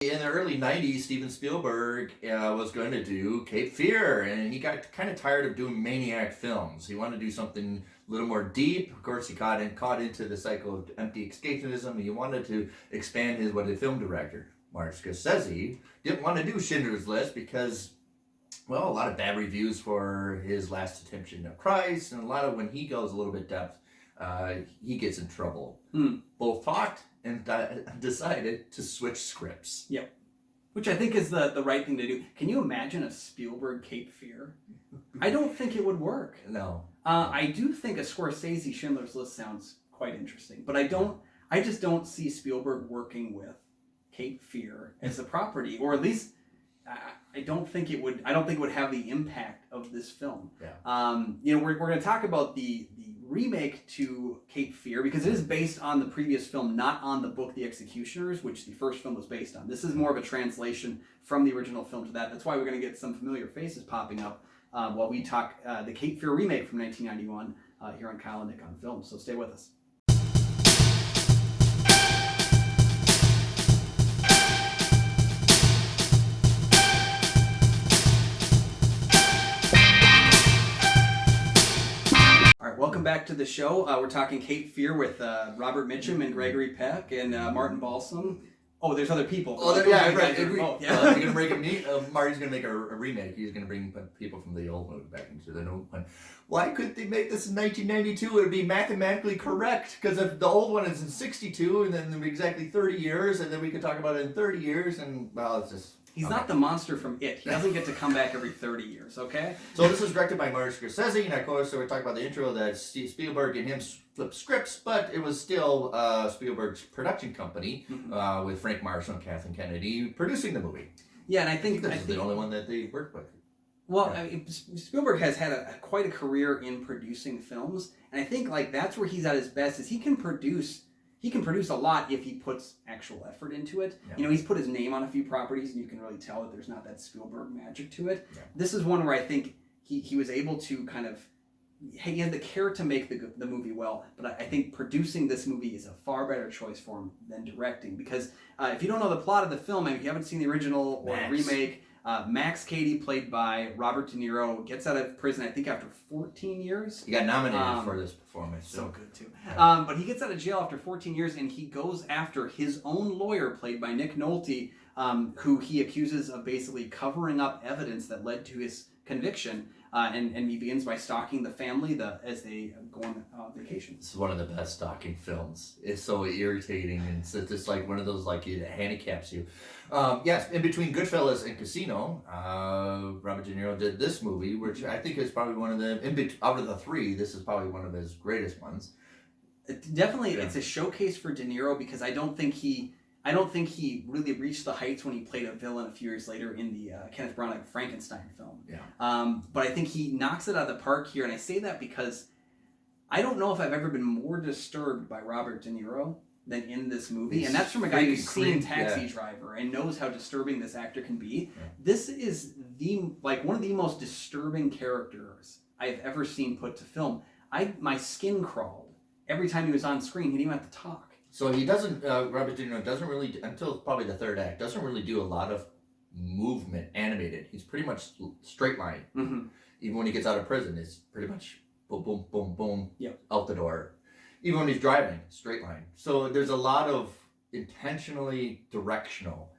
In the early 90s, Steven Spielberg was going to do Cape Fear, and he got kind of tired of doing maniac films. He wanted to do something a little more deep. Of course, he caught into the cycle of empty escapism. He wanted to expand his film director. Martin Scorsese didn't want to do Schindler's List because, well, a lot of bad reviews for his Last Temptation of Christ, and a lot of when he goes a little bit depth, he gets in trouble. Both talked and decided to switch scripts. Yep. Which I think is the right thing to do. Can you imagine a Spielberg Cape Fear? I don't think it would work. No. I do think a Scorsese Schindler's List sounds quite interesting, but I just don't see Spielberg working with Cape Fear as a property, or at least I don't think it would have the impact of this film. Yeah. We're going to talk about the remake to Cape Fear because it is based on the previous film, not on the book The Executioners, which the first film was based on. This is more of a translation from the original film to that. That's why we're going to get some familiar faces popping up while we talk the Cape Fear remake from 1991 here on Kyle and Nick on Film. So stay with us. Welcome back to the show. We're talking Cape Fear with Robert Mitchum and Gregory Peck and Martin Balsam. Oh, there's other people. Oh, yeah, right. You're going to bring Marty's going to make a remake. He's going to bring people from the old movie back into the new one. Why couldn't they make this in 1992? It would be mathematically correct, because if the old one is in 62, and then exactly 30 years, and then we could talk about it in 30 years, and, well, it's just... He's not the monster from It. He doesn't get to come back every 30 years, okay? So this is directed by Martin Scorsese, and of course, so we're talking about the intro that Spielberg and him flipped scripts, but it was still Spielberg's production company with Frank Marshall and Kathleen Kennedy producing the movie. Yeah, and I think this is the only one that they worked with. Well, yeah. I mean, Spielberg has had quite a career in producing films, and I think that's where he's at his best. Is he can produce a lot if he puts actual effort into it. Yeah. He's put his name on a few properties, and you can really tell that there's not that Spielberg magic to it. Yeah. This is one where I think he was able to kind of... He had the care to make the movie well, but I think producing this movie is a far better choice for him than directing. Because if you don't know the plot of the film, and if you haven't seen the original or the remake... Max Cady, played by Robert De Niro, gets out of prison, I think, after 14 years. He got nominated for this performance. So good, too. Yeah. But he gets out of jail after 14 years, and he goes after his own lawyer, played by Nick Nolte, who he accuses of basically covering up evidence that led to his conviction. And he begins by stalking the family as they go on vacation. This is one of the best stalking films. It's so irritating, and it's just like one of those, it handicaps you. Yes, in between Goodfellas and Casino, Robert De Niro did this movie, which I think is probably one of the, out of the three, this is probably one of his greatest ones. Definitely, yeah. It's a showcase for De Niro because I don't think he really reached the heights when he played a villain a few years later in the Kenneth Branagh Frankenstein film. Yeah. But I think he knocks it out of the park here, and I say that because I don't know if I've ever been more disturbed by Robert De Niro than in this movie, and that's from a guy who's seen Taxi Driver and knows how disturbing this actor can be. Yeah. This is one of the most disturbing characters I've ever seen put to film. My skin crawled every time he was on screen. He didn't even have to talk. So he doesn't, Robert De Niro doesn't really, until probably the third act, doesn't really do a lot of movement, animated. He's pretty much straight line. Mm-hmm. Even when he gets out of prison, it's pretty much boom, boom, boom, boom, yep. Out the door. Even when he's driving, straight line. So there's a lot of intentionally directional.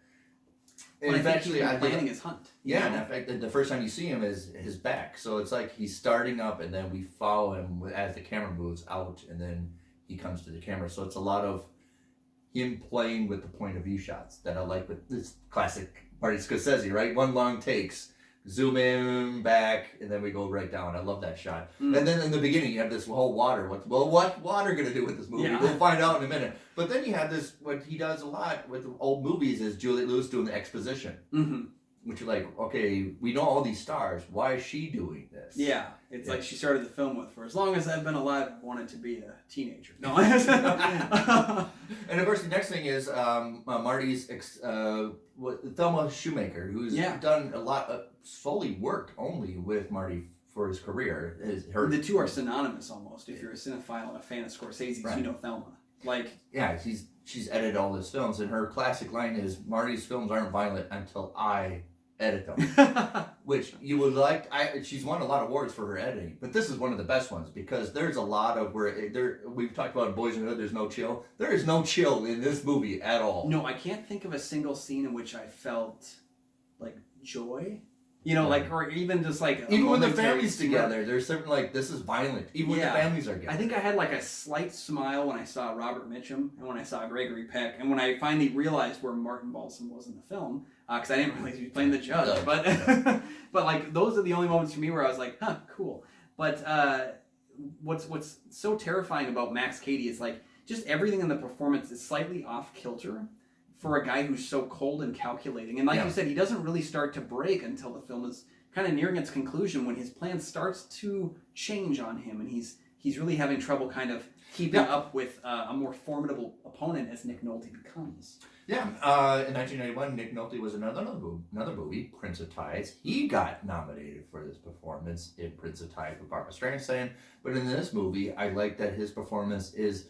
Well, in fact, he's planning his hunt. Yeah, and in fact, the first time you see him is his back. So it's like he's starting up, and then we follow him as the camera moves out, and then he comes to the camera. So it's a lot of him playing with the point of view shots that I like with this classic Martin Scorsese, right? One long takes, zoom in, back, and then we go right down. I love that shot. And then in the beginning, you have this whole water. What's water going to do with this movie? Yeah. We'll find out in a minute. But then you have this, what he does a lot with old movies is Juliette Lewis doing the exposition. Mm-hmm. Which you're like, okay, we know all these stars. Why is she doing this? Yeah, it's like she started the film with, for as long as I've been alive, I wanted to be a teenager. No. And of course, the next thing is Marty's Thelma Shoemaker, who's done a lot, solely worked only with Marty for his career. The two are synonymous almost. If you're a cinephile and a fan of Scorsese's, you know Thelma. Like, yeah, she's edited all his films, and her classic line is, "Marty's films aren't violent until I edit them." Which you would like. She's won a lot of awards for her editing, but this is one of the best ones because there's a lot of we've talked about in Boys in the Hood. There's no chill. There is no chill in this movie at all. No, I can't think of a single scene in which I felt like joy. You know, like, or even just like even when the family's together, there's something like, this is violent. Even when the families are together. I think I had like a slight smile when I saw Robert Mitchum and when I saw Gregory Peck, and when I finally realized where Martin Balsam was in the film, because I didn't realize he was playing the judge. But but like, those are the only moments for me where I was like, huh, cool. But what's so terrifying about Max Cady is like, just everything in the performance is slightly off kilter for a guy who's so cold and calculating. And like you said, he doesn't really start to break until the film is kind of nearing its conclusion, when his plan starts to change on him, and he's really having trouble kind of keeping up with a more formidable opponent as Nick Nolte becomes. Yeah, in 1991, Nick Nolte was another movie, Prince of Tides. He got nominated for this performance in Prince of Tides with Barbra Streisand. But in this movie, I like that his performance is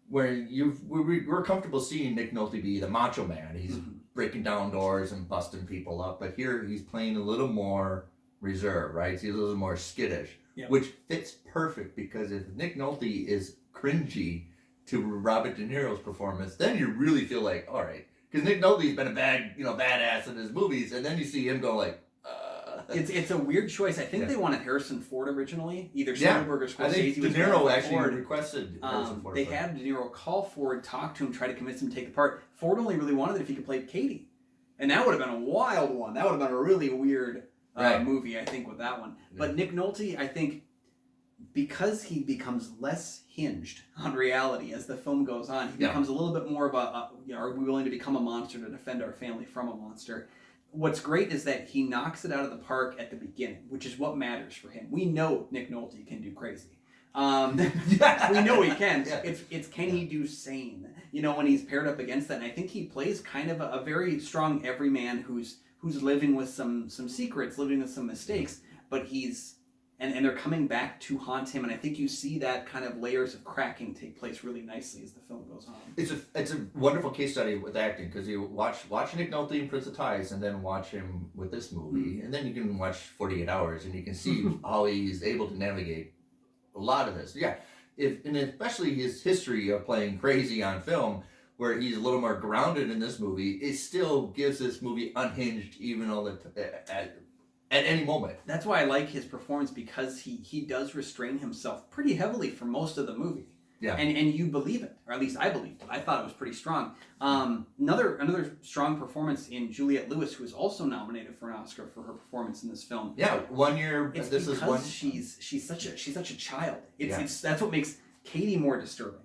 where we're comfortable seeing Nick Nolte be the macho man. He's breaking down doors and busting people up. But here he's playing a little more reserved, right? He's a little more skittish, which fits perfect, because if Nick Nolte is cringy to Robert De Niro's performance, then you really feel like, all right, because Nick Nolte's been a badass in his movies, and then you see him go like, It's a weird choice. I think they wanted Harrison Ford originally, either Spielberg or Scorsese. I think De Niro actually requested Harrison Ford. They had De Niro call Ford, talk to him, try to convince him to take the part. Ford only really wanted it if he could play Katie, and that would have been a wild one. That would have been a really weird movie, I think, with that one. But Nick Nolte, I think, because he becomes less hinged on reality as the film goes on, he becomes a little bit more of are we willing to become a monster to defend our family from a monster? What's great is that he knocks it out of the park at the beginning, which is what matters for him. We know Nick Nolte can do crazy. We know he can. It's can he do sane? You know, when he's paired up against that, and I think he plays kind of a very strong everyman who's living with some secrets, living with some mistakes, but he's and they're coming back to haunt him, and I think you see that kind of layers of cracking take place really nicely as the film goes on. It's a wonderful case study with acting, because you watch Nick Nolte in Prince of Tides, and then watch him with this movie, and then you can watch 48 Hours, and you can see how he's able to navigate a lot of this. And especially his history of playing crazy on film, where he's a little more grounded in this movie, it still gives this movie unhinged, even though at any moment. That's why I like his performance, because he does restrain himself pretty heavily for most of the movie. Yeah. And you believe it, or at least I believed it. I thought it was pretty strong. Another strong performance in Juliette Lewis, who is also nominated for an Oscar for her performance in this film. Yeah, 1 year. It's because she's such a child. It's that's what makes Katie more disturbing.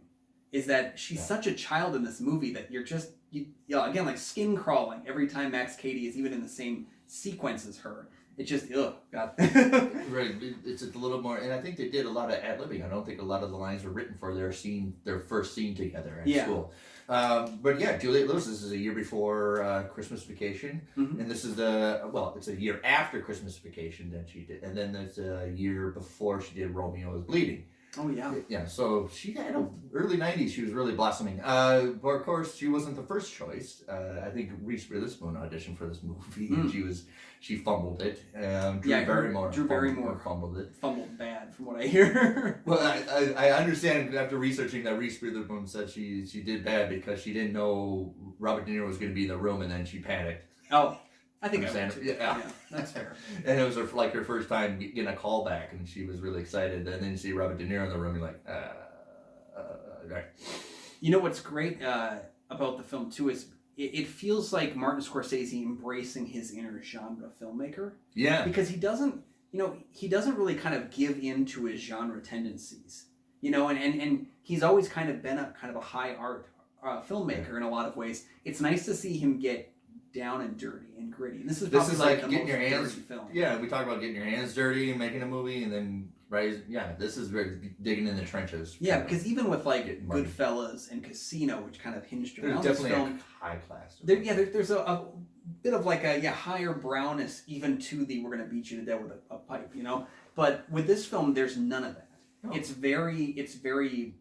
Is that she's such a child in this movie that you're just again, like skin crawling every time Max Cady is even in the same sequence as her. It's just, God. Right, it's a little more, and I think they did a lot of ad-libbing. I don't think a lot of the lines were written for their first scene together at school. But Juliette Lewis, this is a year before Christmas Vacation, and this is it's a year after Christmas Vacation that she did, and then there's a year before she did Romeo is Bleeding. Oh, yeah. Yeah, so she had early 90s, she was really blossoming. But of course, she wasn't the first choice. I think Reese Witherspoon auditioned for this movie, and she fumbled it. Drew Barrymore fumbled it. Fumbled bad, from what I hear. Well, I understand after researching that Reese Witherspoon said she did bad because she didn't know Robert De Niro was going to be in the room, and then she panicked. Oh, I think I would too. Yeah, that's fair. And it was her first time getting a call back, and she was really excited. And then you see Robert De Niro in the room, you're like, right. You know what's great about the film too is it feels like Martin Scorsese embracing his inner genre filmmaker. Yeah. Because he doesn't really kind of give in to his genre tendencies. And he's always kind of been a high art filmmaker in a lot of ways. It's nice to see him get down and dirty and gritty. And this is like the getting most your hands dirty film. Yeah, we talk about getting your hands dirty and making a movie, and then this is digging in the trenches. Yeah, because even with like Goodfellas and Casino, which kind of hinged around there's this definitely film, a high class. There's a bit of like a higher brownness even to the we're gonna beat you to death with a pipe, But with this film, there's none of that. No. It's very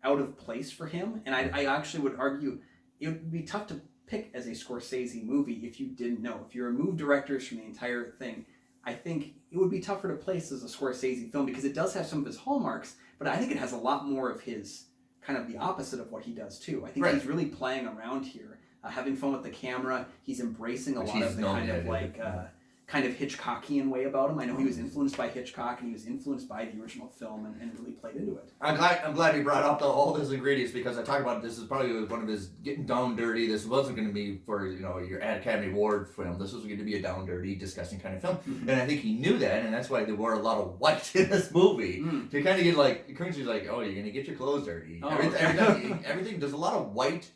out of place for him. And I actually would argue it would be tough to pick as a Scorsese movie if you didn't know. If you remove directors from the entire thing, I think it would be tougher to place as a Scorsese film because it does have some of his hallmarks, but I think it has a lot more of his kind of the opposite of what he does too. I think he's really playing around here, having fun with the camera. He's embracing a lot of the kind of Hitchcockian way about him. I know he was influenced by Hitchcock and he was influenced by the original film and really played into it. I'm glad he brought up all those ingredients because I talk about this is probably one of his getting down dirty. This wasn't going to be for your Academy Award film. This was going to be a down dirty, disgusting kind of film, and I think he knew that, and that's why they wore a lot of white in this movie to kind of get like Currency's like, oh, you're going to get your clothes dirty. Everything. There's a lot of white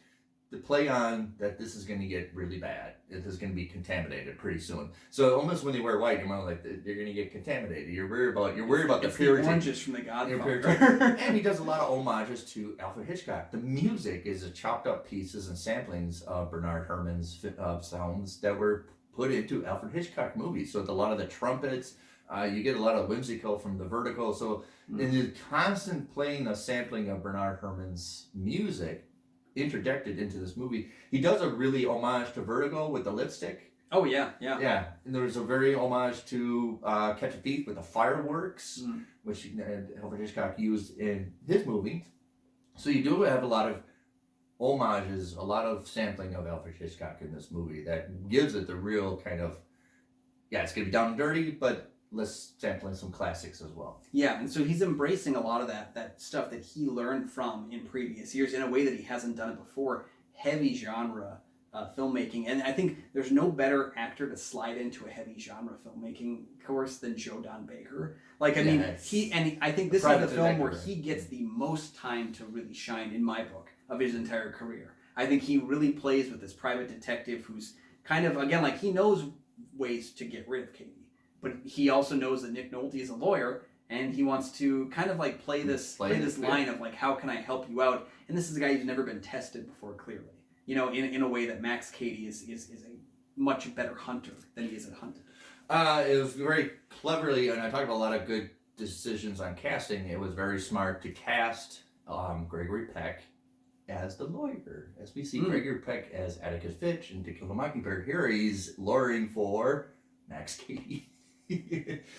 to play on that this is going to get really bad. This is going to be contaminated pretty soon. So almost when they wear white, you're more like you're going to get contaminated. You're worried about the purity. The oranges from the Godfather. And he does a lot of homages to Alfred Hitchcock. The music is a chopped up pieces and samplings of Bernard Herrmann's sounds that were put into Alfred Hitchcock movies. So a lot of the trumpets, you get a lot of whimsical from the Vertigo. So in the constant playing of sampling of Bernard Herrmann's music, interjected into this movie, he does a really homage to Vertigo with the lipstick. Oh yeah. And there's a very homage to Catch a Thief with the fireworks, which Alfred Hitchcock used in his movie. So you do have a lot of homages, a lot of sampling of Alfred Hitchcock in this movie that gives it the real kind of, it's gonna be down and dirty, but let's sample in some classics as well. Yeah, and so he's embracing a lot of that stuff that he learned from in previous years in a way that he hasn't done it before. Heavy genre filmmaking, and I think there's no better actor to slide into a heavy genre filmmaking course than Joe Don Baker. I think this is the film where he gets the most time to really shine in my book of his entire career. I think he really plays with this private detective who's kind of, again, like he knows ways to get rid of Katie. But he also knows that Nick Nolte is a lawyer, and he wants to kind of like play this line of like, how can I help you out? And this is a guy who's never been tested before, clearly. In a way that Max Cady is a much better hunter than he is at hunting. It was very cleverly, and I talked about a lot of good decisions on casting. It was very smart to cast Gregory Peck as the lawyer. As we see Gregory Peck as Atticus Finch in To Kill a Mockingbird. Here he's lawyering for Max Cady.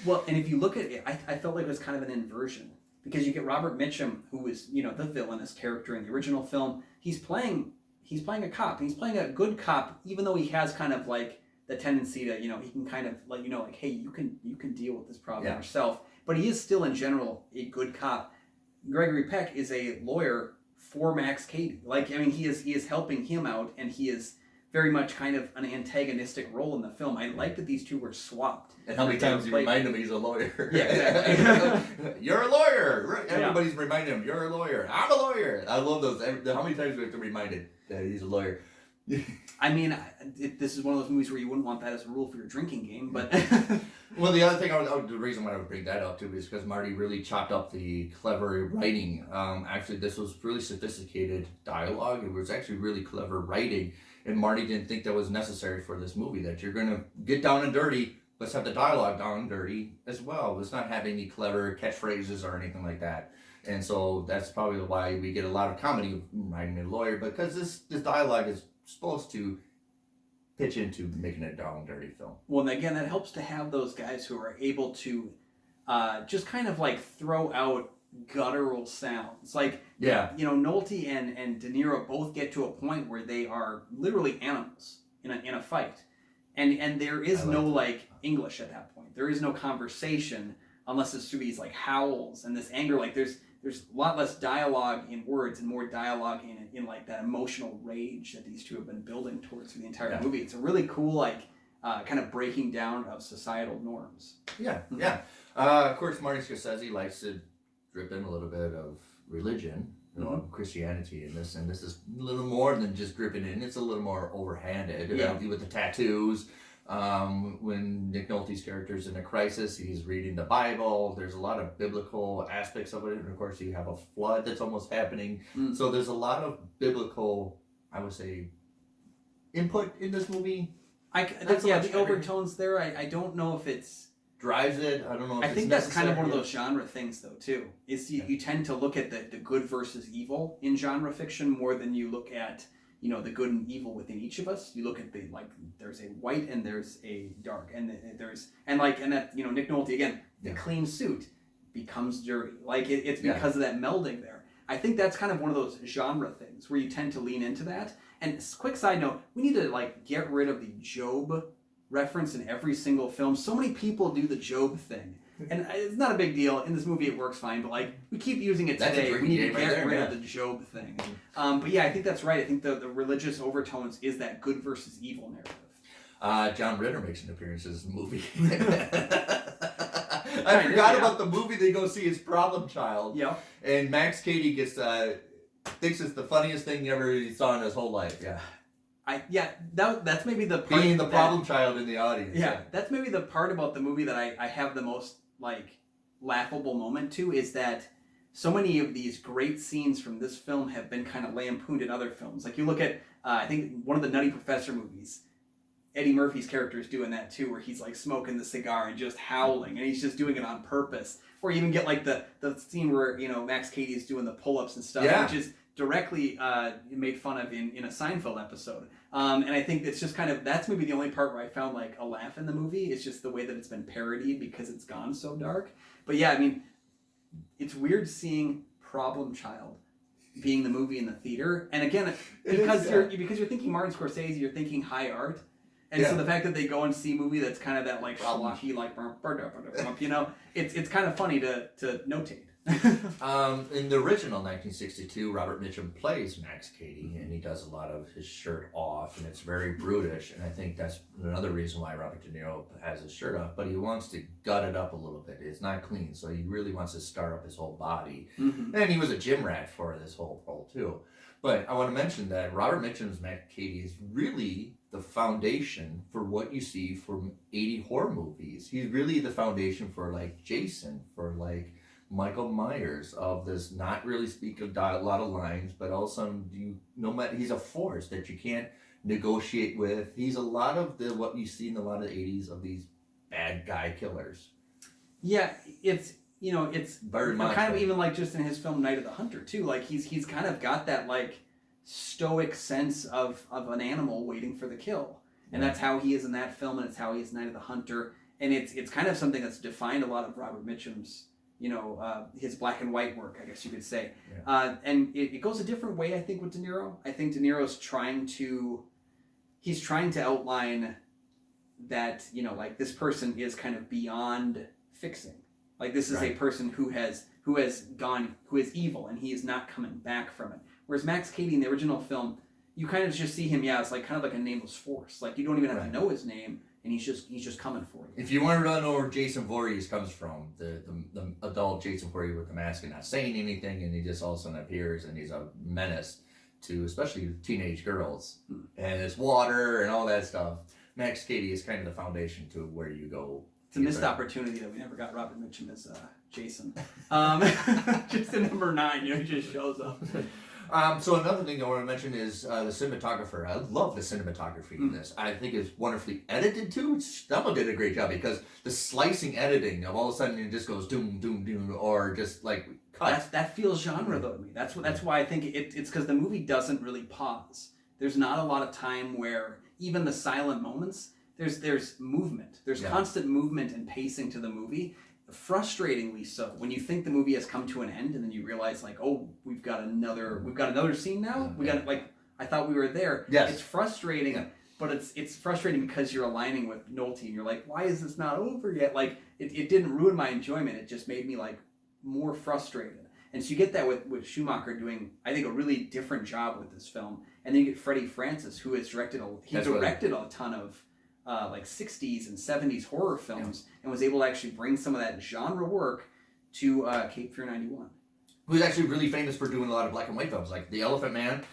Well, and if you look at it, I felt like it was kind of an inversion because you get Robert Mitchum, who is the villainous character in the original film. He's playing a cop. He's playing a good cop, even though he has kind of like the tendency to he can kind of like hey, you can deal with this problem yourself. But he is still in general a good cop. Gregory Peck is a lawyer for Max Cady. He is helping him out, and he is very much kind of an antagonistic role in the film. I like that these two were swapped. And how many times you remind him he's a lawyer. Yeah, exactly. You're a lawyer. Everybody's reminding him, you're a lawyer. I'm a lawyer. I love those. How many times do we have to remind him that he's a lawyer? This is one of those movies where you wouldn't want that as a rule for your drinking game, but... Well, the other thing, the reason why I would bring that up too is because Marty really chopped up the clever writing. Actually, this was really sophisticated dialogue. It was actually really clever writing. And Marty didn't think that was necessary for this movie, that you're going to get down and dirty. Let's have the dialogue down and dirty as well. Let's not have any clever catchphrases or anything like that. And so that's probably why we get a lot of comedy writing a lawyer, because this dialogue is supposed to pitch into making a down and dirty film. Well, and again, that helps to have those guys who are able to just kind of like throw out guttural sounds. Nolte and De Niro both get to a point where they are literally animals in a fight. And there is no English at that point. There is no conversation unless it's through these like howls and this anger. There's a lot less dialogue in words and more dialogue in like that emotional rage that these two have been building towards through the entire movie. It's a really cool kind of breaking down of societal norms. Of course, Marty Scorsese likes to drip in a little bit of religion, Christianity in this, and this is a little more than just dripping in. It's a little more overhanded with the tattoos. When Nick Nolte's character is in a crisis, he's reading the Bible. There's a lot of biblical aspects of it, and of course you have a flood that's almost happening. So there's a lot of biblical, I would say, input in this movie. The overtones there, I don't know if it's drives it. I don't know if I think that's kind of one of those genre things, though, too. Is you tend to look at the good versus evil in genre fiction more than you look at, the good and evil within each of us. You look at there's a white and there's a dark, and Nick Nolte, again, the clean suit becomes dirty. It's because of that melding there. I think that's kind of one of those genre things where you tend to lean into that. And quick side note, we need to get rid of the Job reference in every single film. So many people do the Job thing, and it's not a big deal. In this movie, it works fine, but we keep using it today. We need to get rid of the Job thing. But yeah, I think that's right. I think the religious overtones is that good versus evil narrative. John Ritter makes an appearance in this movie. I forgot about the movie they go see, is Problem Child. Yeah. And Max Cady thinks it's the funniest thing ever he saw in his whole life. Yeah. That's maybe the part being the problem child in the audience. Yeah, that's maybe the part about the movie that I have the most laughable moment to, is that so many of these great scenes from this film have been kind of lampooned in other films. You look at I think one of the Nutty Professor movies, Eddie Murphy's character is doing that too, where he's smoking the cigar and just howling, and he's just doing it on purpose. Or you even get the scene where Max Cady is doing the pull-ups and stuff, which is directly made fun of in a Seinfeld episode. And I think it's just that's maybe the only part where I found a laugh in the movie. It's just the way that it's been parodied because it's gone so dark. But yeah, I mean, it's weird seeing Problem Child being the movie in the theater. And again, because you're thinking Martin Scorsese, you're thinking high art. And so the fact that they go and see a movie that's kind of that schlocky, it's kind of funny to notate. In the original 1962, Robert Mitchum plays Max Cady, and he does a lot of his shirt off, and it's very brutish. And I think that's another reason why Robert De Niro has his shirt off. But he wants to gut it up a little bit. It's not clean, so he really wants to scar up his whole body. Mm-hmm. And he was a gym rat for this whole role too. But I want to mention that Robert Mitchum's Max Cady is really the foundation for what you see from 80 horror movies. He's really the foundation for Jason, for Michael Myers, of this not really speak a lot of lines, but all of a sudden he's a force that you can't negotiate with. He's a lot of what you see in a lot of the 80s of these bad guy killers. Yeah, it's very much kind of even just in his film Night of the Hunter too. He's kind of got that stoic sense of an animal waiting for the kill, and that's how he is in that film, and it's how he is in Night of the Hunter, and it's kind of something that's defined a lot of Robert Mitchum's his black and white work, I guess you could say. And it goes a different way, I think, with De Niro. I think De Niro's trying to outline that, this person is kind of beyond fixing. This is a person who is evil, and he is not coming back from it. Whereas Max Cady in the original film, you kind of just see him, it's kind of like a nameless force. You don't even have to know his name, and he's just coming for you. If you want to know where Jason Voorhees comes from, the adult Jason Voorhees with the mask and not saying anything, and he just all of a sudden appears, and he's a menace to especially teenage girls, and his water and all that stuff. Max Cady is kind of the foundation to where you go. It's a missed opportunity that we never got Robert Mitchum as Jason. Just in number 9, he just shows up. So another thing I want to mention is the cinematographer. I love the cinematography in this. I think it's wonderfully edited too. Stella did a great job because the slicing editing of all of a sudden it just goes doom, doom, doom, or just cuts. That feels genre though to me. That's why I think it's because the movie doesn't really pause. There's not a lot of time where even the silent moments, there's movement. There's constant movement and pacing to the movie. Frustratingly so. When you think the movie has come to an end, and then you realize we've got another scene now. I thought we were there. Yes. It's frustrating, but it's frustrating because you're aligning with Nolte, and you're why is this not over yet? It didn't ruin my enjoyment. It just made me more frustrated. And so you get that with Schumacher doing, I think, a really different job with this film. And then you get Freddie Francis, who has directed a ton of 60s and 70s horror films, and was able to actually bring some of that genre work to Cape Fear 91. Who's actually really famous for doing a lot of black and white films, like The Elephant Man,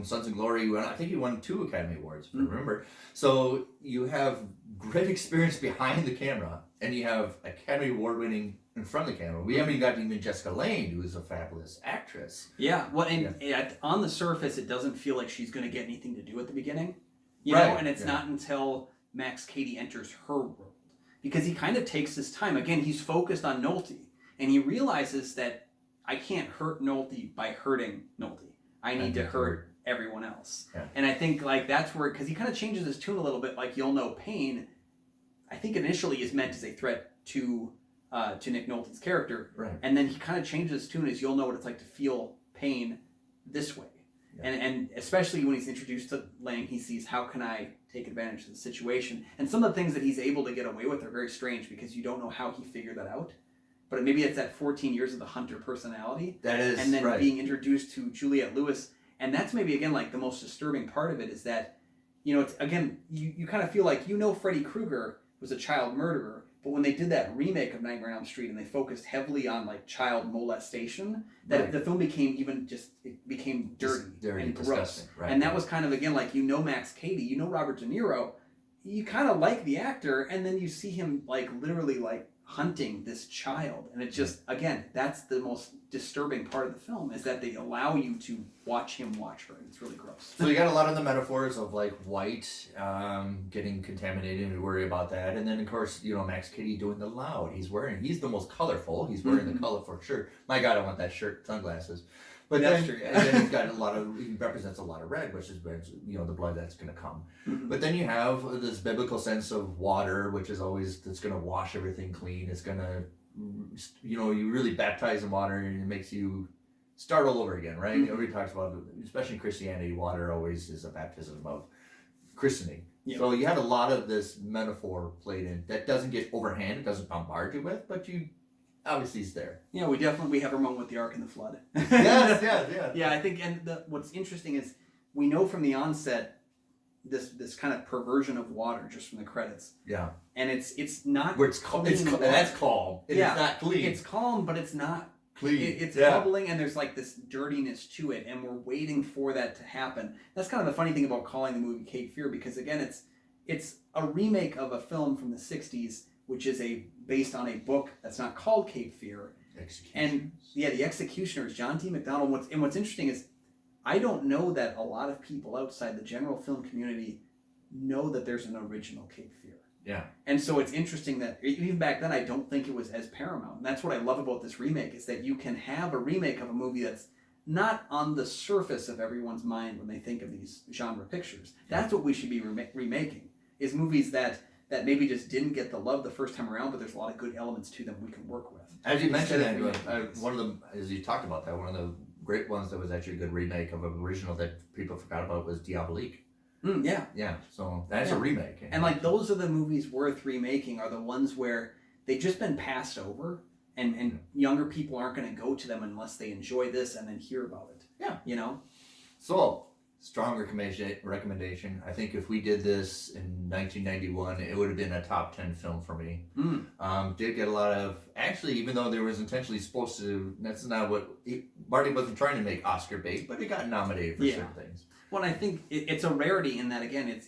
Sons of Glory. I think he won 2 Academy Awards, if I remember. So you have great experience behind the camera, and you have Academy Award winning in front of the camera. We haven't got even Jessica Lange, who is a fabulous actress. Yeah, well, and on the surface, it doesn't feel like she's going to get anything to do at the beginning. You know, and it's not until Max Cady enters her world. because he kind of takes his time. Again, he's focused on Nolte, and he realizes that I can't hurt Nolte by hurting Nolte. I need to hurt everyone else. Yeah. And I think like that's where, because he kind of changes his tune a little bit, like You'll Know Pain, I think initially is meant as a threat to Nick Nolte's character. Right. And then he kind of changes his tune as You'll Know What It's Like to Feel Pain this way. Yeah. And especially when he's introduced to Lang, he sees how can I take advantage of the situation. And some of the things that he's able to get away with are very strange because you don't know how he figured that out. But maybe it's that 14 years of the hunter personality. That is, and then right. being introduced to Juliette Lewis. And that's maybe, again, like the most disturbing part of it is that, you know, it's again, you kind of feel like, you know, Freddy Krueger was a child murderer. But when they did that remake of Nightmare on Elm Street and they focused heavily on like child molestation, that the film became became dirty and gross. Right. And that was kind of, again, like, you know, Max Cady, you know, Robert De Niro, you kind of like the actor, and then you see him like literally like hunting this child, and it just, again, that's the most disturbing part of the film, is that they allow you to watch him watch her, and it's really gross. So you got a lot of the metaphors of like white getting contaminated, and we worry about that, and then of course, you know, Max Cady doing the loud. He's the most colorful. He's wearing the colorful shirt. My God, I want that shirt, sunglasses. But then, true, yeah. And then he's got he represents a lot of red, which is, you know, the blood that's going to come. Mm-hmm. But then you have this biblical sense of water, which is always, that's going to wash everything clean. It's going to, you know, you really baptize in water and it makes you start all over again, right? Mm-hmm. Everybody talks about, especially in Christianity, water always is a baptism of christening. Yep. So you have a lot of this metaphor played in that doesn't get overhand, it doesn't bombard you with, but you obviously is there. Yeah, we have a moment with the Ark and the Flood. Yeah. Yeah, I think, and what's interesting is we know from the onset this kind of perversion of water just from the credits. Yeah. And it's not where it's calm. That's calm. It's not clean. It's calm, but it's not clean. It's bubbling, and there's like this dirtiness to it, and we're waiting for that to happen. That's kind of the funny thing about calling the movie Cape Fear, because again, it's a remake of a film from the 60s, which is based on a book that's not called Cape Fear. And yeah, the Executioners, John T. McDonald. What's interesting is, I don't know that a lot of people outside the general film community know that there's an original Cape Fear. Yeah. And so it's interesting that even back then, I don't think it was as paramount. And that's what I love about this remake, is that you can have a remake of a movie that's not on the surface of everyone's mind when they think of these genre pictures. That's what we should be remaking, is movies that maybe just didn't get the love the first time around, but there's a lot of good elements to them we can work with. As you mentioned that, one of them, as you talked about that, one of the great ones that was actually a good remake of an original that people forgot about was Diabolique. Yeah. Yeah, so that's a remake. And like, those are the movies worth remaking, are the ones where they've just been passed over, and younger people aren't going to go to them unless they enjoy this and then hear about it. Yeah. You know? So, strong recommendation. I think if we did this in 1991, it would have been a top 10 film for me. Did get a lot of, actually, even though there was intentionally supposed to, that's not what, Marty wasn't trying to make Oscar bait, but it got nominated for certain things. Well, I think it's a rarity in that, again, it's,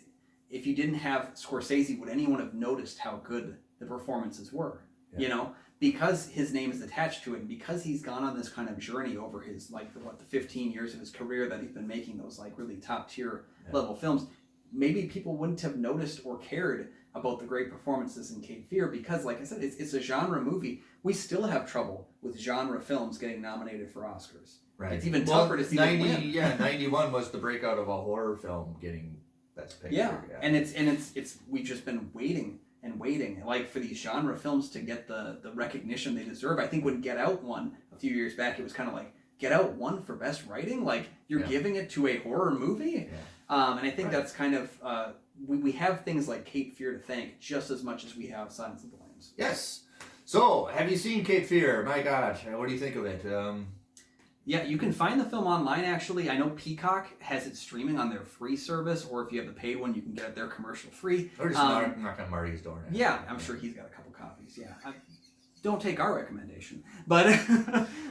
if you didn't have Scorsese, would anyone have noticed how good the performances were? Yeah. You know? Because his name is attached to it, and because he's gone on this kind of journey over his, like, the 15 years of his career that he's been making those, like, really top-tier level films, maybe people wouldn't have noticed or cared about the great performances in Cape Fear, because, like I said, it's a genre movie. We still have trouble with genre films getting nominated for Oscars. Right. It's even tougher to see them win. Yeah, 91 was the breakout of a horror film getting Best Picture. Yeah, and it's we've just been waiting and waiting, like, for these genre films to get the recognition they deserve. I think when Get Out won a few years back, it was kind of like, Get Out won for best writing? Like, you're giving it to a horror movie? Yeah. And I think that's kind of, we have things like Cape Fear to thank just as much as we have Silence of the Lambs. Yes. So, have you seen Cape Fear? My gosh, what do you think of it? Yeah, you can find the film online, actually. I know Peacock has it streaming on their free service, or if you have the paid one, you can get it there commercial free. Or just knock on Marty's door now. Yeah, I'm sure he's got a couple copies, yeah. Don't take our recommendation. But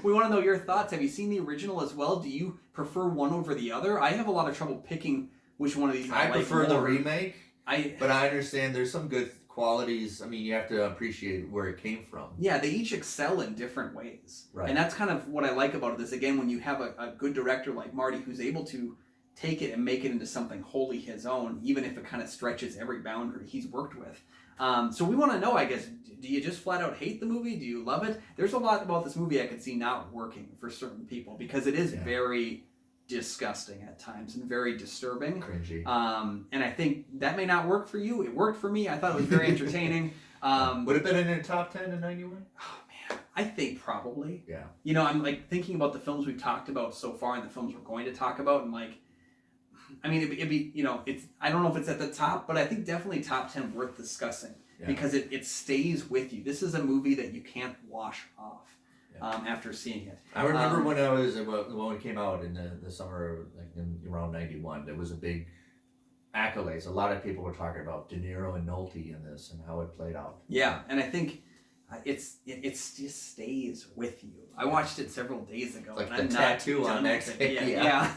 we want to know your thoughts. Have you seen the original as well? Do you prefer one over the other? I have a lot of trouble picking which one of these I prefer the remake, but I understand there's some good qualities. I mean, you have to appreciate where it came from. Yeah, they each excel in different ways. Right. And that's kind of what I like about it, is, again, when you have a good director like Marty who's able to take it and make it into something wholly his own, even if it kind of stretches every boundary he's worked with. So we want to know, I guess, do you just flat out hate the movie? Do you love it? There's a lot about this movie I could see not working for certain people because it is very disgusting at times and very disturbing. Cringy. And I think that may not work for you. It worked for me. I thought it was very entertaining. Would it have been in your top 10 in 91? Oh man, I think probably. Yeah. You know, I'm like thinking about the films we've talked about so far and the films we're going to talk about, and like, I mean, it'd be, you know, it's, I don't know if it's at the top, but I think definitely top 10 worth discussing because it stays with you. This is a movie that you can't wash off after seeing it. I remember when it came out in the summer, like around 91, there was a big accolades. A lot of people were talking about De Niro and Nolte in this and how it played out. Yeah, and I think it just stays with you. I watched it several days ago. Like and the I'm tattoo not on done next with it yet. day. Yeah.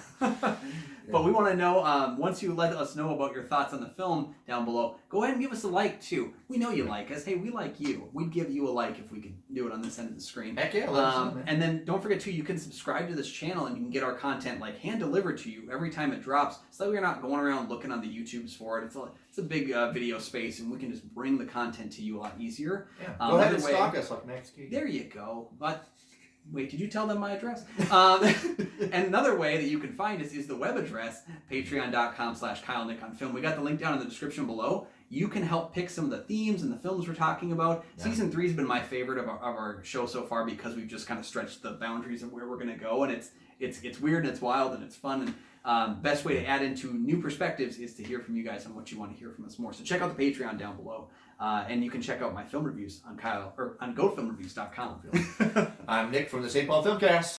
But we want to know, once you let us know about your thoughts on the film down below, go ahead and give us a like too. We know you like us. Hey, we like you. We'd give you a like if we could do it on this end of the screen. Heck yeah, let us know, man. And then don't forget too, you can subscribe to this channel and you can get our content like hand delivered to you every time it drops, so that we're not going around looking on the YouTubes for it. It's a big video space, and we can just bring the content to you a lot easier. Yeah. Go ahead and stalk us like next week. There you go. But wait, did you tell them my address? And another way that you can find us is the web address, patreon.com/KyleNickOnFilm. We got the link down in the description below. You can help pick some of the themes and the films we're talking about. Yeah. Season 3 has been my favorite of our show so far because we've just kind of stretched the boundaries of where we're going to go, and it's weird and it's wild and it's fun. And best way to add into new perspectives is to hear from you guys on what you want to hear from us more. So check out the Patreon down below. And you can check out my film reviews on GoFilmReviews.com. I'm Nick from the St. Paul Filmcast.